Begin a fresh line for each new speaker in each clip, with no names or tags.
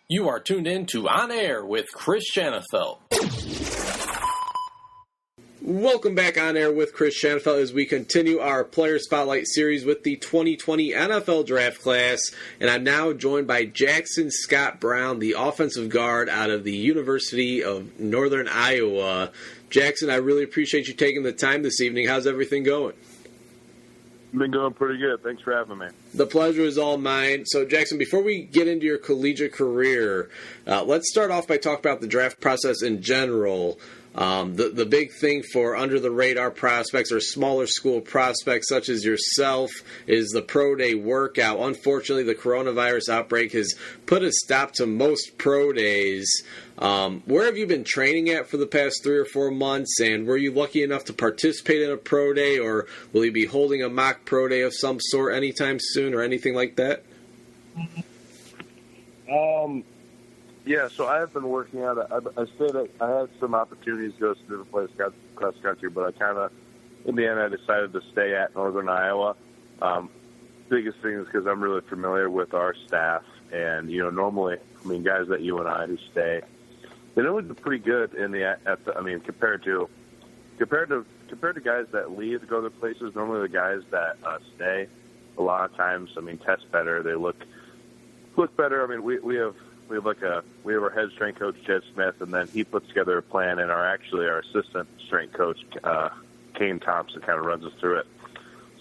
You are tuned in to On Air with Chris Shanafelt. Welcome back on air with Chris Shanafelt as we continue our Player Spotlight series with the 2020 NFL Draft Class. And I'm now joined by Jackson Scott Brown, the offensive guard out of the University of Northern Iowa. Jackson, I really appreciate you taking the time this evening. How's everything going?
Been going pretty good. Thanks for having me.
The pleasure is all mine. So, Jackson, before we get into your collegiate career, let's start off by talking about the draft process in general. The big thing for under-the-radar prospects or smaller school prospects such as yourself is the pro day workout. Unfortunately, the coronavirus outbreak has put a stop to most pro days. Where have you been training at for the past 3 or 4 months, and were you lucky enough to participate in a pro day, or will you be holding a mock pro day of some sort anytime soon or anything like that?
Yeah, so I have been working out. I had some opportunities to go to different places across the country, but in the end, I decided to stay at Northern Iowa. Biggest thing is because I'm really familiar with our staff, and normally, guys that you and I who stay, they normally do pretty good compared to guys that leave to go to places. Normally, the guys that stay, a lot of times, test better. They look better. We have our head strength coach, Jed Smith, and then he puts together a plan, and our assistant strength coach, Kane Thompson, kind of runs us through it.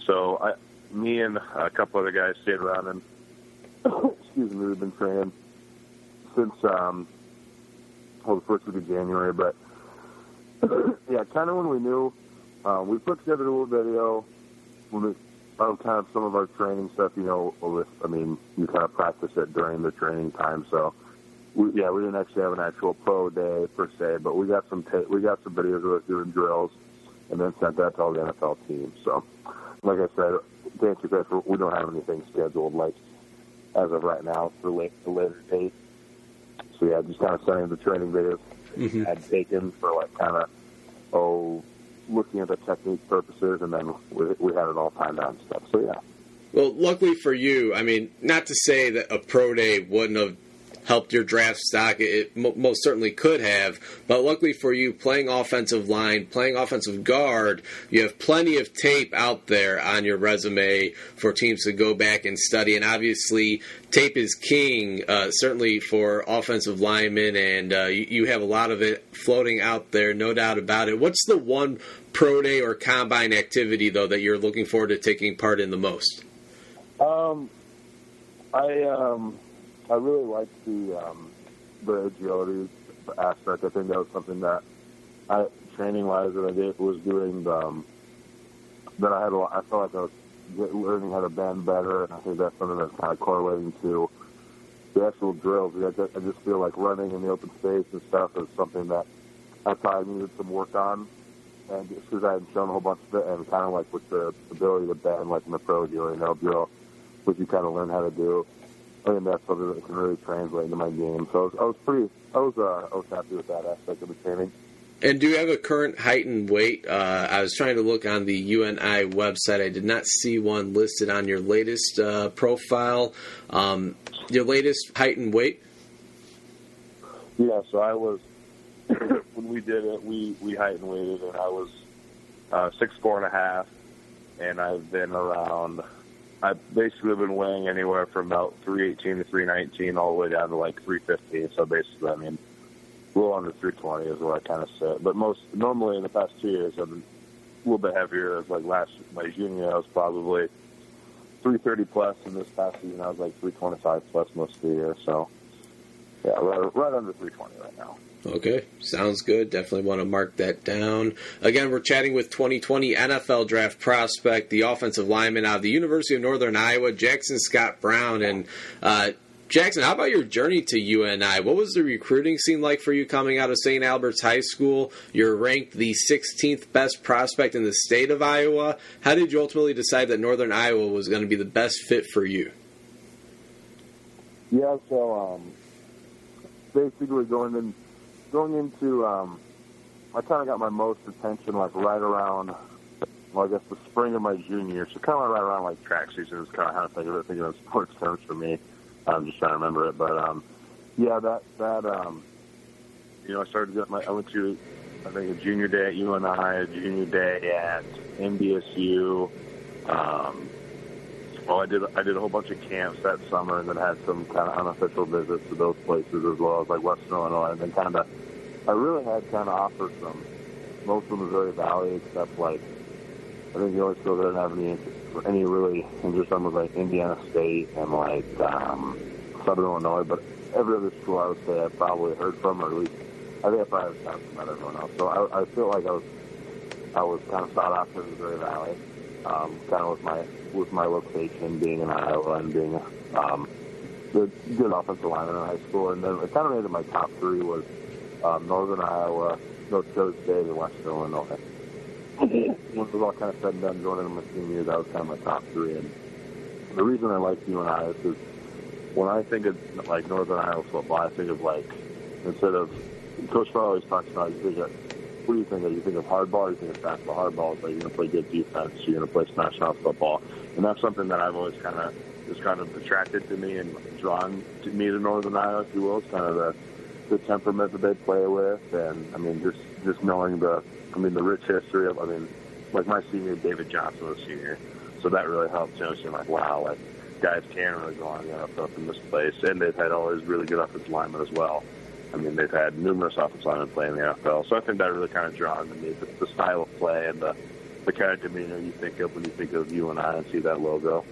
So me and a couple other guys stayed around, and we've been training since the first week of January. But yeah, kind of when we knew, we put together a little video of kind of some of our training stuff. You kind of practice it during the training time. So we didn't actually have an actual pro day per se, but we got some videos of us doing drills, and then sent that to all the NFL teams. So, like I said, to answer your question, we don't have anything scheduled as of right now for later date. So yeah, just kind of sending the training videos I'd taken for looking at the technique purposes, and then we had it all timed out and stuff. So yeah.
Well, luckily for you, not to say that a pro day wouldn't have helped your draft stock. It most certainly could have. But luckily for you, playing offensive line, playing offensive guard, you have plenty of tape out there on your resume for teams to go back and study. And obviously, tape is king, certainly for offensive linemen. And you have a lot of it floating out there, no doubt about it. What's the one pro day or combine activity, though, that you're looking forward to taking part in the most?
I really like the agility aspect. I think that was something that training-wise that I was doing. That I felt like I was learning how to bend better, and I think that's something that's kind of correlating to the actual drills. I just feel like running in the open space and stuff is something that I probably needed some work on, and just because I had shown a whole bunch of it, and kind of like with the ability to bend, like in the pro drill, which you kind of learn how to do. I think that's something that can really translate into my game. So I was happy with that aspect of the training.
And do you have a current height and weight? I was trying to look on the UNI website. I did not see one listed on your latest profile. Your latest height and weight?
Yeah, so I was, when we did it, we height and weighted, and I was 6'4.5", and I've been around... I've basically been weighing anywhere from about 318 to 319 all the way down to 315. So basically, a little under 320 is where I kind of sit. But normally in the past 2 years, I've been a little bit heavier. My junior year, I was probably 330 plus, and this past season I was 325 plus most of the year. So yeah, right under 320 right now.
Okay, sounds good. Definitely want to mark that down. Again, we're chatting with 2020 NFL Draft prospect, the offensive lineman out of the University of Northern Iowa, Jackson Scott Brown. And Jackson, how about your journey to UNI? What was the recruiting scene like for you coming out of St. Albert's High School? You're ranked the 16th best prospect in the state of Iowa. How did you ultimately decide that Northern Iowa was going to be the best fit for you?
Yeah, so basically going into, I kind of got my most attention right around, I guess the spring of my junior year. So kind of right around track season is kind of how I think of it, thinking of sports terms for me. I'm just trying to remember it, but Yeah, I went to, I think, a junior day at UNI, a junior day at NDSU. I did a whole bunch of camps that summer, and then had some kind of unofficial visits to those places as well as like Western Illinois, and then I really had offers from most of Missouri Valley, except like I think the only school that didn't have any really interest in was like Indiana State and like Southern Illinois, but every other school I would say I probably heard from, or at least I think I probably have talked about everyone else. So I feel like I was kind of sought after in Missouri Valley, kind of with my location being in Iowa and being a good offensive lineman in high school, and then it kind of made it my top three was Northern Iowa, North Dakota State, and Western Illinois. Once it was all kind of said and done, going into my senior year, that was kind of my top three. And the reason I like UNI is because when I think of like Northern Iowa football, I think of like, instead of, Coach Farr always talks about, what do you think of? You think of hardball, or you think of fastball? Hardball is like you're going to play good defense, you're going to play smash mouth football, and that's something that I've always kind of attracted to me and drawn to me to Northern Iowa, if you will. It's kind of the temperament that they play with, and I mean just knowing the rich history of, like my senior, David Johnson was senior, so that really helped. Seeing like, wow, like guys can really go on the NFL in this place, and they've had always really good offensive linemen as well. They've had numerous offensive linemen play in the NFL, so I think that really kind of drawn to me, the style of play and the kind of demeanor you think of when you think of UNI and see that logo.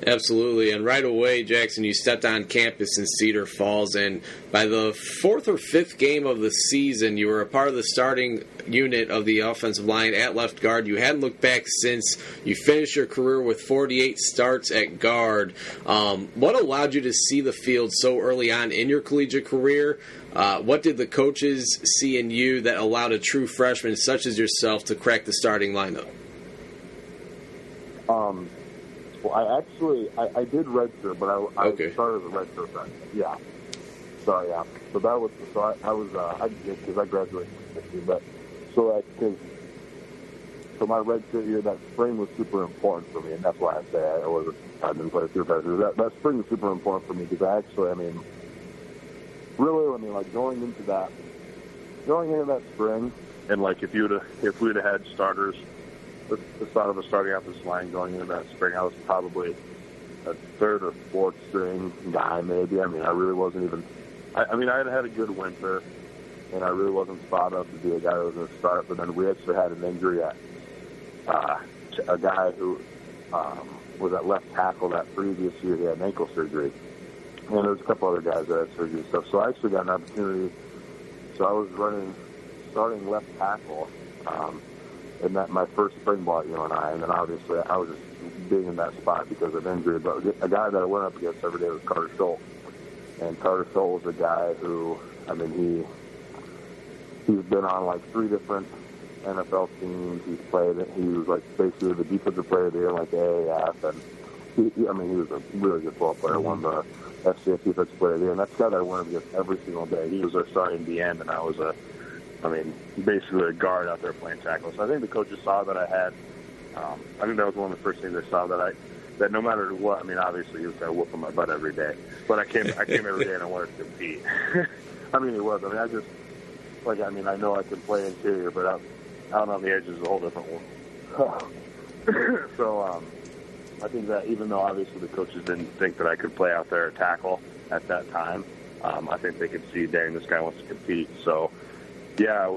Absolutely, and right away, Jackson, you stepped on campus in Cedar Falls, and by the fourth or fifth game of the season, you were a part of the starting unit of the offensive line at left guard. You hadn't looked back since. You finished your career with 48 starts at guard. What allowed you to see the field so early on in your collegiate career? What did the coaches see in you that allowed a true freshman such as yourself to crack the starting lineup?
Well, I did redshirt, but I started as a redshirt freshman. Yeah. So yeah. So that was because I graduated in 2016, but so my redshirt year, that spring was super important for me, and that's why I say I didn't play through freshman. That spring was super important for me because I actually, really, like going into that spring, and like if we would have had starters. The thought of a starting offensive line going into that spring, I was probably a third or fourth string guy, maybe. I really wasn't even. I had a good winter, and I really wasn't thought of to be a guy that was going to start. But then we actually had an injury at a guy who was at left tackle that previous year. He had an ankle surgery, and there was a couple other guys that had surgery and stuff. So I actually got an opportunity. So I was starting left tackle. And that my first spring ball at UNI, and then obviously I was just being in that spot because of injury. But a guy that I went up against every day was Carter Schultz, and Carter Schultz was a guy who, he's been on like 3 different NFL teams. He's played. He was like basically the defensive player of the year, like the AAF, and he was a really good football player. Won the FCS defensive player of the year, and that's the guy that I went up against every single day. He was our starting DN, and I was basically a guard out there playing tackle. So I think the coaches saw that I had. I think that was one of the first things they saw that no matter what. Obviously he was going to whoop on my butt every day, but I came every day and I wanted to compete. It was. I know I can play interior, but out on the edges is a whole different one. So I think that even though obviously the coaches didn't think that I could play out there at tackle at that time, I think they could see, dang, this guy wants to compete. So. Yeah,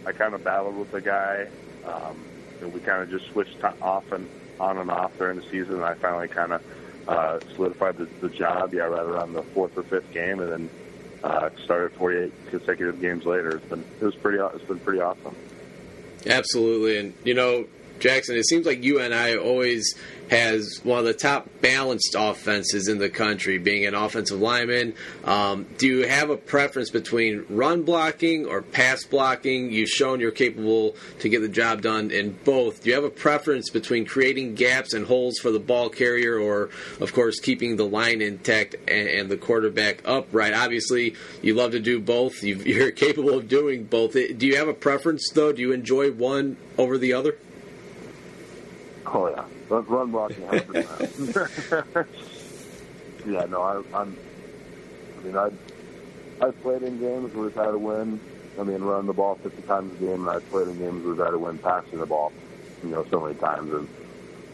I kind of battled with the guy, and we kind of just switched off and on and off during the season, and I finally kind of solidified the job, right around the 4th or 5th game, and then started 48 consecutive games later. It's been pretty awesome.
Absolutely, and Jackson, it seems like UNI always has one of the top balanced offenses in the country, being an offensive lineman. Do you have a preference between run blocking or pass blocking? You've shown you're capable to get the job done in both. Do you have a preference between creating gaps and holes for the ball carrier or, of course, keeping the line intact and the quarterback upright? Obviously, you love to do both. You're capable of doing both. Do you have a preference, though? Do you enjoy one over the other?
Oh, yeah. Run blocking 100%. Yeah, no, mean, I've played in games where we've had to win. I mean, run the ball 50 times a game, and I've played in games where we've had to win passing the ball, so many times. And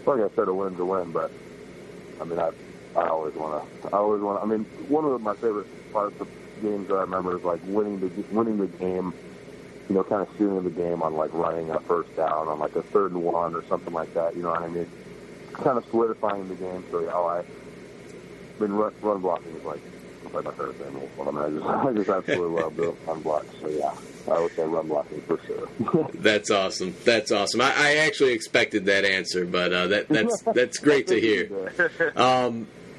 like I said, a win's a win, but I mean, I always want to. I mean, one of my favorite parts of games that I remember is like winning the game. Kind of stealing the game on like running a first down on like a 3rd and 1 or something like that. You know what I mean? Kind of solidifying the game. So run blocking is like my favorite thing. I mean, I just absolutely love the run block. So yeah, I would say run blocking for sure.
That's awesome. I actually expected that answer, but that's great to hear.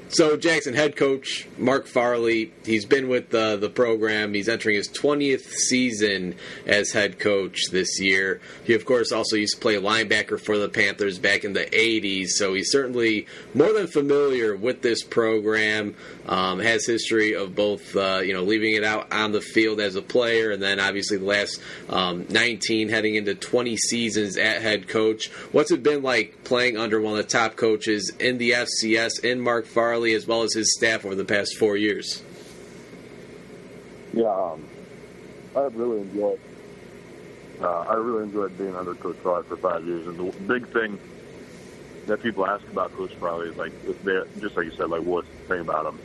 So, Jackson, head coach Mark Farley, he's been with the program. He's entering his 20th season as head coach this year. He, of course, also used to play linebacker for the Panthers back in the 80s, so he's certainly more than familiar with this program, has history of both, leaving it out on the field as a player, and then obviously the last 19 heading into 20 seasons at head coach. What's it been like playing under one of the top coaches in the FCS, in Mark Farley, as well as his staff over the past 4 years?
Yeah, I've really enjoyed. I really enjoyed being under Coach Farley for 5 years, and the big thing that people ask about Coach Farley is like, just like you said, like what's the thing about him?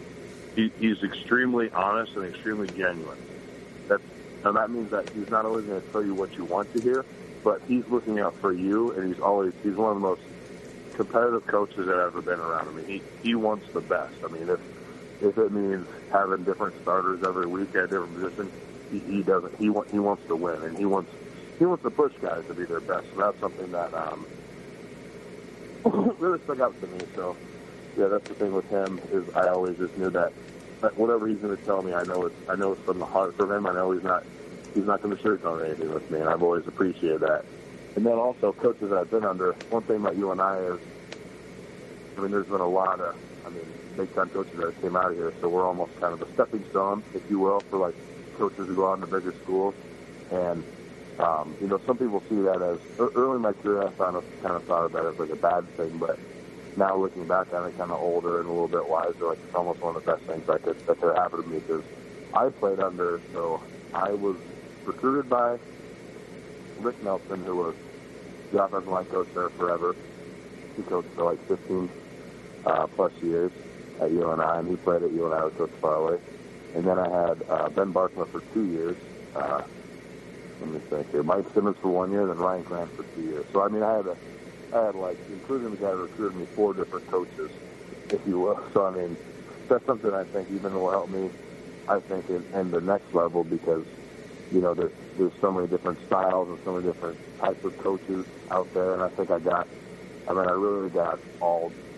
He's extremely honest and extremely genuine. And that means that he's not always going to tell you what you want to hear, but he's looking out for you, and he's one of the most competitive coaches that I've ever been around. I mean, he wants the best. I mean, if it means having different starters every week at different positions, he doesn't. He wants to win, and he wants to push guys to be their best. So that's something that really stuck out to me. So yeah, that's the thing with him is I always just knew that whatever he's going to tell me, I know it's from the heart from him. I know he's not going to sugarcoat anything with me, and I've always appreciated that. And then also coaches that I've been under, one thing about you and I is, I mean, there's been a lot of, big-time coaches that came out of here, so we're almost kind of a stepping stone, if you will, for, like, coaches who go on to bigger schools. And, some people see that as, early in my career, I kind of thought of that as, like, a bad thing, but now looking back on it, kind of older and a little bit wiser, like, it's almost one of the best things that could happen to me, because I played under, so I was recruited by Rick Nelson, who was the offensive line coach there forever. He coached for like 15 plus years at UNI, and he played at UNI with Coach Farley. And then I had Ben Barkma for 2 years. Let me think here. Mike Simmons for 1 year, then Ryan Grant for 2 years. So, I mean, I had like, including the guy who recruited me, 4 different coaches, if you will. So, I mean, that's something I think even will help me, I think, in the next level, because, there's so many different styles and so many different types of coaches out there, and I think I really got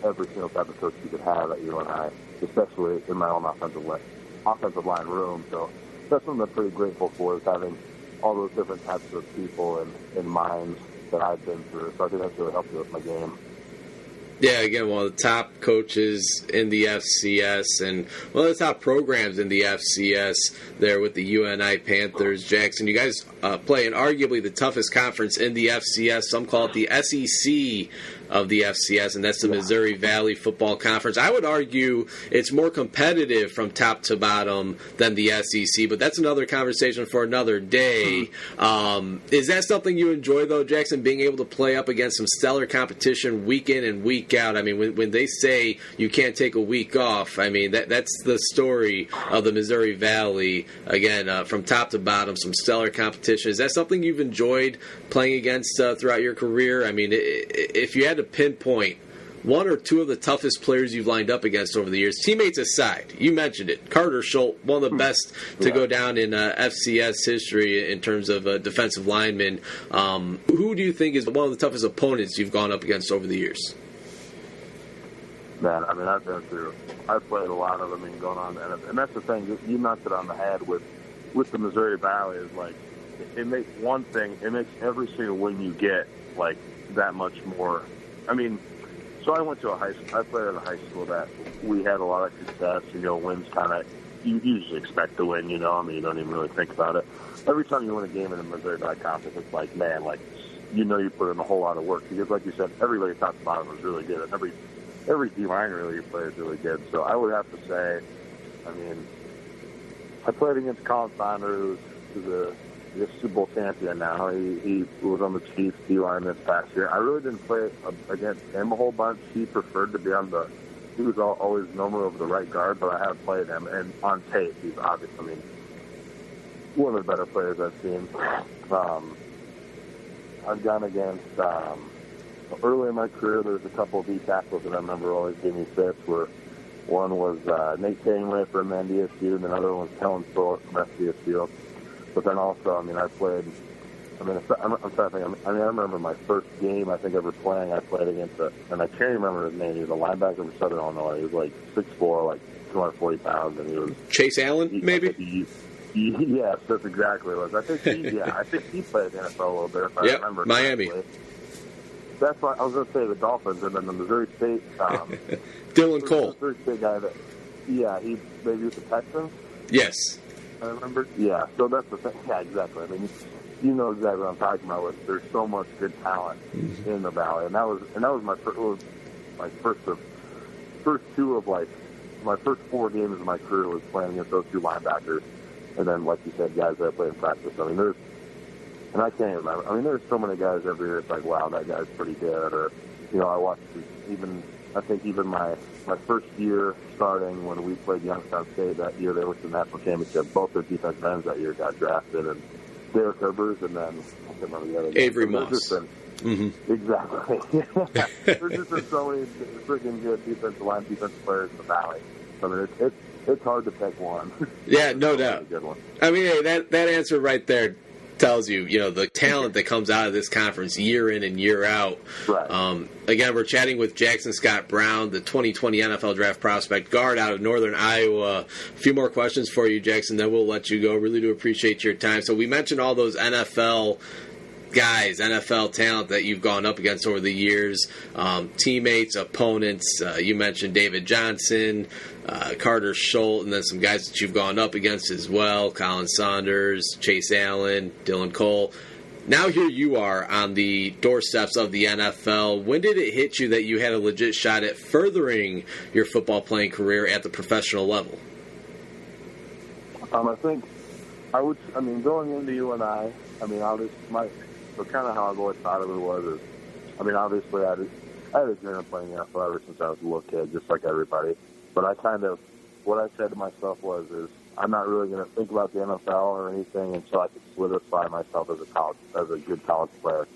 every single type of coach you could have at UNI, especially in my own offensive line room. So that's something I'm pretty grateful for, is having all those different types of people and minds that I've been through. So I think that's really helped me with my game.
Yeah, again, one of the top coaches in the FCS and one of the top programs in the FCS there with the UNI Panthers. Jackson, you guys play in arguably the toughest conference in the FCS. Some call it the SEC of the FCS, and that's the Missouri Valley Football Conference. I would argue it's more competitive from top to bottom than the SEC, but that's another conversation for another day. Is that something you enjoy, though, Jackson, being able to play up against some stellar competition week in and week out? I mean, when they say you can't take a week off, I mean, that's the story of the Missouri Valley. Again, from top to bottom, some stellar competition. Is that something you've enjoyed playing against throughout your career? I mean, if you had to pinpoint one or two of the toughest players you've lined up against over the years, teammates aside, you mentioned it, Carter Schultz, one of the best to go down in FCS history in terms of defensive linemen. Who do you think is one of the toughest opponents you've gone up against over the years?
Man, I mean, I've played a lot of them and going on, and that's the thing, you knocked it on the head with the Missouri Valley, is like, it makes every single win you get, like, that much more. I mean, so I went to I played at a high school that we had a lot of success, wins kind of, you usually expect to win, I mean, you don't even really think about it. Every time you win a game in the Missouri Valley Conference, it's like, man, like, you put in a whole lot of work, because like you said, everybody top to bottom is really good, and every D-line really you play is really good. So I would have to say, I mean, I played against Colin Saunders, who's a Super Bowl champion now. He was on the Chiefs D-line this past year. I really didn't play against him a whole bunch. He preferred to be on the. He was always normally over the right guard, but I have played him, and on tape, he's obviously, I mean, one of the better players I've seen. I've gone against. Early in my career, there was a couple of D tackles that I remember always gave me fits. Where one was Nate Tangley from NDSU, and another one was Kellen Thorpe from SDSU. But then also, I mean, I played. I mean, I'm trying to think. I mean, I remember my first game I think ever playing. I played against and I can't remember his name. He was a linebacker from Southern Illinois. He was like 6'4", like 240 pounds, and he was
Chase Allen, maybe.
Yes, that's exactly what it was. I think he played in the NFL a little bit. If I remember
Miami.
Correctly. That's why I was going to say the Dolphins, and then the Missouri State.
Dylan Cole.
Missouri State guy that, he maybe was the Texans.
Yes.
I remember. Yeah, so that's the thing. Yeah, exactly. I mean, you know exactly what I'm talking about. There's so much good talent in the Valley, and that was my first two of like my first 4 games of my career was playing against those 2 linebackers, and then like you said, guys that I played in practice. I mean, and I can't remember. I mean, there's so many guys every year. It's like, wow, that guy's pretty good. Or, I watched even my first year starting when we played Youngstown State that year. They went to the national championship. Both their defensive ends that year got drafted, and Derek Rivers, and then I can't remember the other guy.
Avery Moss.
Exactly. There's just been so many freaking good defensive players in the Valley. I mean, it's hard to pick one.
Yeah, no doubt.
Good one.
I mean, hey, that answer right there tells you, the talent that comes out of this conference year in and year out.
Right.
Again, we're chatting with Jackson Scott Brown, the 2020 NFL Draft prospect guard out of Northern Iowa. A few more questions for you, Jackson, then we'll let you go. Really do appreciate your time. So we mentioned all those NFL guys, NFL talent that you've gone up against over the years, teammates, opponents. You mentioned David Johnson, Carter Schultz, and then some guys that you've gone up against as well, Colin Saunders, Chase Allen, Dylan Cole. Now here you are on the doorsteps of the NFL. When did it hit you that you had a legit shot at furthering your football playing career at the professional level?
I think going into UNI, kind of how I've always thought of it was, obviously I had a dream of playing the NFL ever since I was a little kid, just like everybody. But what I said to myself is I'm not really going to think about the NFL or anything until I could solidify myself as a good college player.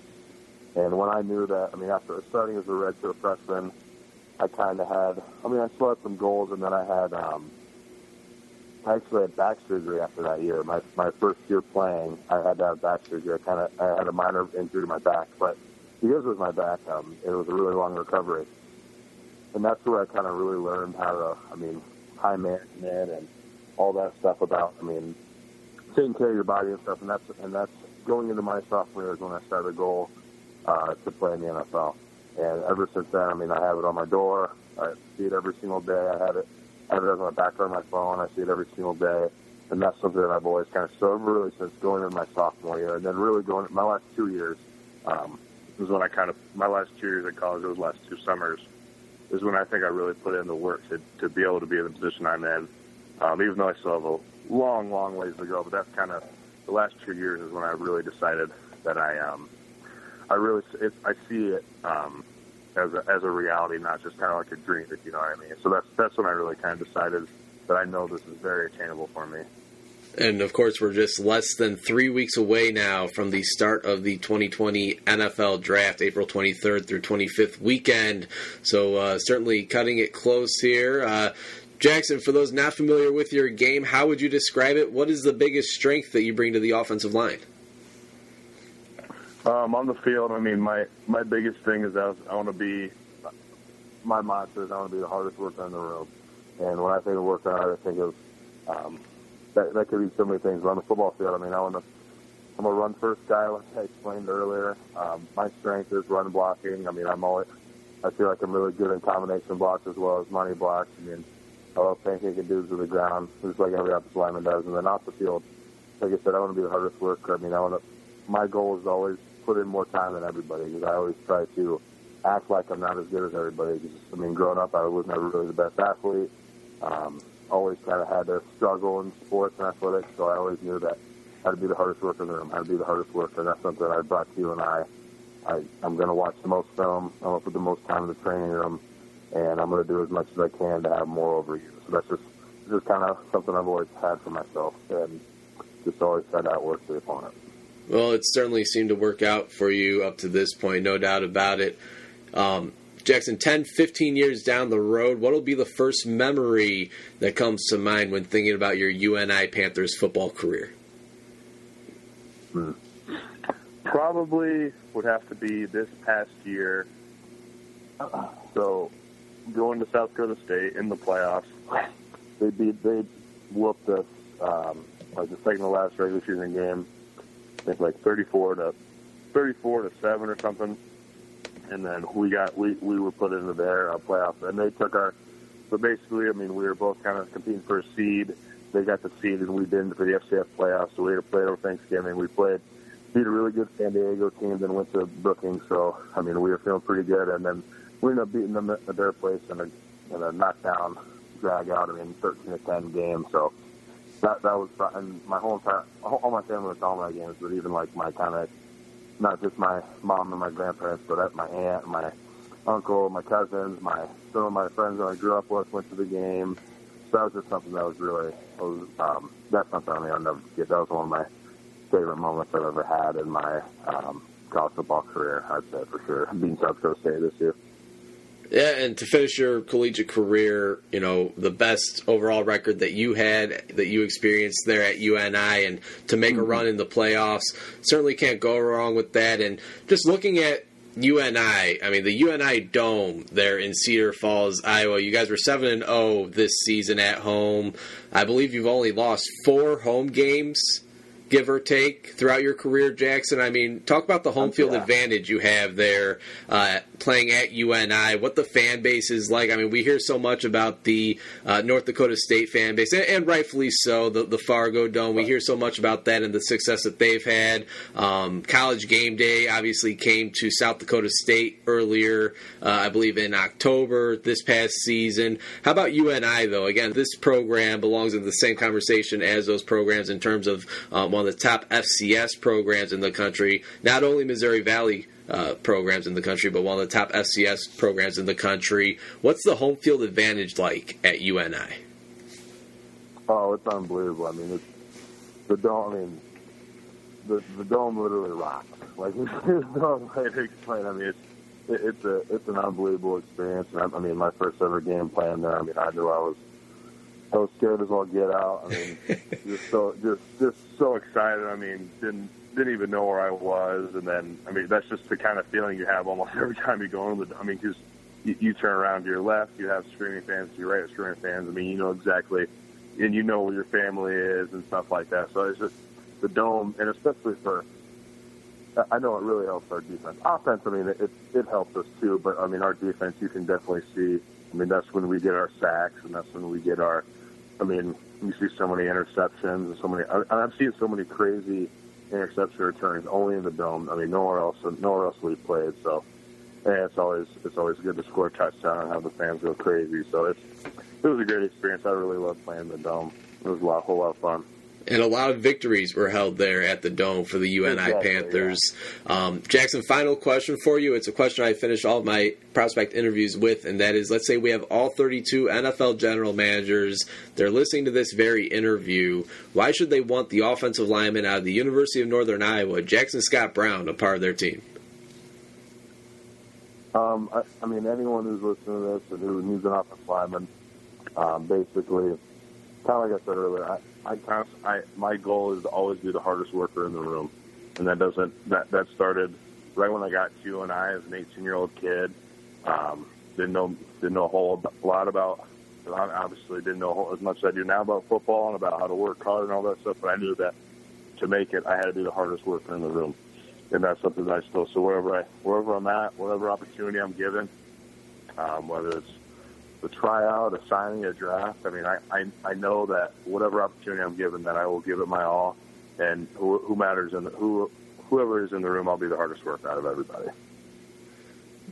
And when I knew that, after starting as a redshirt freshman, I kind of had, I still had some goals, and then I actually had back surgery after that year. My first year playing, I had to have back surgery. I had a minor injury to my back, but because it was my back, it was a really long recovery. And that's where I kind of really learned how to, time management and all that stuff about, taking care of your body and stuff. And that's going into my sophomore year is when I started a goal to play in the NFL. And ever since then, I have it on my door. I see it every single day. I have it as my background on my phone. I see it every single day. And that's something that I've always kind of strove really since going into my sophomore year. And then really going my last 2 years was when my last 2 years at college, those last 2 summers, is when I think I really put in the work to be able to be in the position I'm in. Even though I still have a long, long ways to go, but that's kind of the last 2 years is when I really decided that I see it as a reality, not just kind of like a dream, if you know what I mean. So that's when I really kind of decided that I know this is very attainable for me.
And, of course, we're just less than 3 weeks away now from the start of the 2020 NFL Draft, April 23rd through 25th weekend. So certainly cutting it close here. Jackson, for those not familiar with your game, how would you describe it? What is the biggest strength that you bring to the offensive line?
On the field, my biggest thing is my mantra is I want to be the hardest worker in the room. And when I think of working hard, I think of that could be so many things. But on the football field, I'm a run-first guy, like I explained earlier. My strength is run blocking. I feel like I'm really good in combination blocks as well as money blocks. I love pancaking dudes to the ground, just like every offensive lineman does. And then off the field, like I said, I want to be the hardest worker. My goal is to always put in more time than everybody, because I always try to act like I'm not as good as everybody. Growing up, I was never really the best athlete. always kind of had to struggle in sports and athletics, so I always knew that I had to be the hardest worker in the room, I had to be the hardest worker, and that's something I brought to you and I'm going to watch the most film, I'm going to put the most time in the training room, and I'm going to do as much as I can to have more over you. So that's just kind of something I've always had for myself, and just always tried to outwork the opponent.
Well, it certainly seemed to work out for you up to this point, no doubt about it. Jackson, 10, 15 years down the road, what will be the first memory that comes to mind when thinking about your UNI Panthers football career?
Probably would have to be this past year. So going to South Dakota State in the playoffs, they whooped us like the second to last regular season game. I think like 34 to 7 or something. And then we were put into their playoffs, and they took our. So basically, I mean, we were both kind of competing for a seed. They got the seed, and we didn't for the FCS playoffs. So we had to play over Thanksgiving. We beat a really good San Diego team, then went to Brookings. So I mean, we were feeling pretty good, and then we ended up beating them at their place in a knockdown, drag out. I mean, 13-10 game. So that was, and all my family was all my games, but even like my kind of. Not just my mom and my grandparents, but my aunt, my uncle, my cousins, some of my friends that I grew up with went to the game. So that was just something that was really, that's something I'll never forget. That was one of my favorite moments I've ever had in my college football career, I'd say for sure, being South Dakota State this year.
Yeah, and to finish your collegiate career, you know, the best overall record that you had, that you experienced there at UNI, and to make a run in the playoffs, certainly can't go wrong with that. And just looking at UNI, I mean, the UNI Dome there in Cedar Falls, Iowa, you guys were 7-0 this season at home. I believe you've only lost 4 home games, give or take, throughout your career, Jackson. I mean, talk about the home field advantage you have there playing at UNI, what the fan base is like. I mean, we hear so much about the North Dakota State fan base, and rightfully so, the Fargo Dome. We hear so much about that and the success that they've had. College Game Day obviously came to South Dakota State earlier, I believe in October this past season. How about UNI, though? Again, this program belongs in the same conversation as those programs in terms of one of the top FCS programs in the country, not only Missouri Valley programs in the country, but one of the top FCS programs in the country. What's the home field advantage like at UNI?
Oh, it's unbelievable. I mean, the dome. I mean, the dome literally rocks. Like there's no way to explain. I mean, it's an unbelievable experience. And I mean, my first ever game playing there. I mean, I knew I was scared as all get out. I mean, just so excited. I mean, didn't even know where I was. And then, I mean, that's just the kind of feeling you have almost every time you go into the. I mean, because you turn around to your left, you have screaming fans. To your right, screaming fans. I mean, you know exactly, and you know where your family is and stuff like that. So it's just the dome, and especially for. I know it really helps our defense. Offense, I mean, it helps us too. But I mean, our defense, you can definitely see. I mean, that's when we get our sacks, and that's when we get our. I mean, you see so many interceptions and so many. I've seen so many crazy interception returns only in the dome. I mean, nowhere else we played. So, and it's always good to score a touchdown and have the fans go crazy. So it was a great experience. I really loved playing in the dome. It was a whole lot of fun.
And a lot of victories were held there at the Dome for the UNI Panthers. Yeah. Jackson, final question for you. It's a question I finish all of my prospect interviews with, and that is, let's say we have all 32 NFL general managers. They're listening to this very interview. Why should they want the offensive lineman out of the University of Northern Iowa, Jackson Scott Brown, a part of their team?
I mean, anyone who's listening to this and who needs an offensive lineman, basically, kind of like I said earlier, my goal is to always be the hardest worker in the room, and that started right when I got to UNI as an 18-year-old kid. Didn't know a whole lot about. Obviously, didn't know as much as I do now about football and about how to work hard and all that stuff. But I knew that to make it, I had to be the hardest worker in the room, and that's something that I still. So wherever I'm at, whatever opportunity I'm given, whether it's a tryout, a signing, a draft. I mean, I know that whatever opportunity I'm given, that I will give it my all, and whoever is in the room, I'll be the hardest worker out of everybody.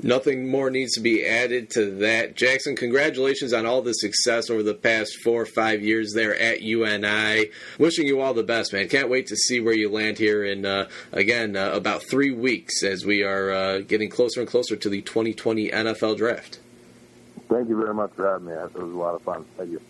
Nothing more needs to be added to that. Jackson, congratulations on all the success over the past 4 or 5 years there at UNI. Wishing you all the best, man. Can't wait to see where you land here in, about 3 weeks as we are getting closer and closer to the 2020 NFL Draft.
Thank you very much for having me. It was a lot of fun. Thank you.